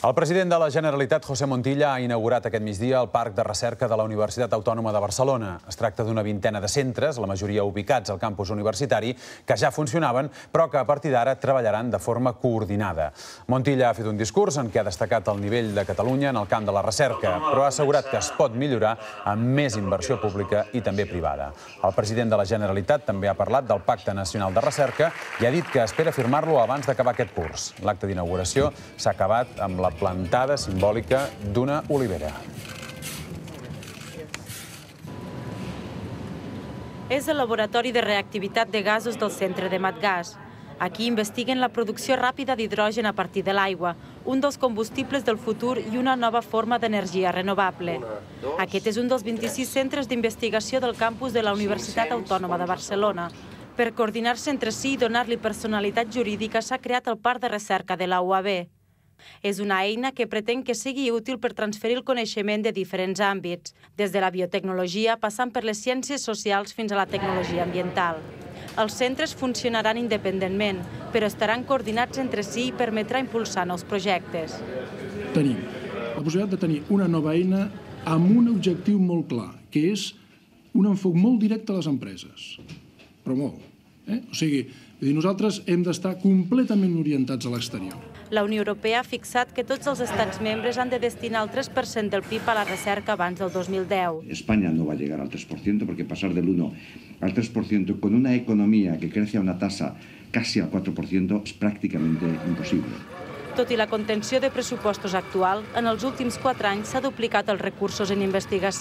El president de la Generalitat, José Montilla, ha inaugurat aquest migdia el Parc de Recerca de la Universitat Autònoma de Barcelona. Es tracta d'una vintena de centres, la majoria ubicats al campus universitari, que ja funcionaven, però que a partir d'ara treballaran de forma coordinada. Montilla ha fet un discurs en què ha destacat el nivell de Catalunya en el camp de la recerca, però ha assegurat que es pot millorar amb més inversió pública i també privada. El president de la Generalitat també ha parlat del Pacte Nacional de Recerca i ha dit que espera firmar-lo abans d'acabar aquest curs. L'acte d'inauguració s'ha acabat amb la plantada simbòlica d'una olivera. És el laboratori de reactivitat de gasos del centre de Matgas. Aquí investiguen la producció ràpida d'hidrogen a partir de l'aigua, un dels combustibles del futur i una nova forma d'energia renovable. Aquest és un dels 26 centres d'investigació del campus de la Universitat Autònoma de Barcelona. Per coordinar-se entre si i donar-li personalitat jurídica s'ha creat el Parc de Recerca de la UAB. És una eina que pretén que sigui útil per transferir el coneixement de diferents àmbits, des de la biotecnologia passant per les ciències socials fins a la tecnologia ambiental. Els centres funcionaran independentment, però estaran coordinats entre si i permetrà impulsar nous projectes. Tenim la possibilitat de tenir una nova eina amb un objectiu molt clar, que és un enfocament molt directe a les empreses, però molt. O sigui, nosaltres hem d'estar completament orientats a l'exterior. La Unió Europea ha fixat que tots els estats membres han de destinar el 3% del PIB a la recerca abans del 2010. España no va a llegar al 3% porque pasar del 1 al 3% con una economía que crece a una tasa casi al 4% es prácticamente imposible. Tot i la contenció de pressupostos actual, en els últims 4 anys s'ha duplicat els recursos en investigació.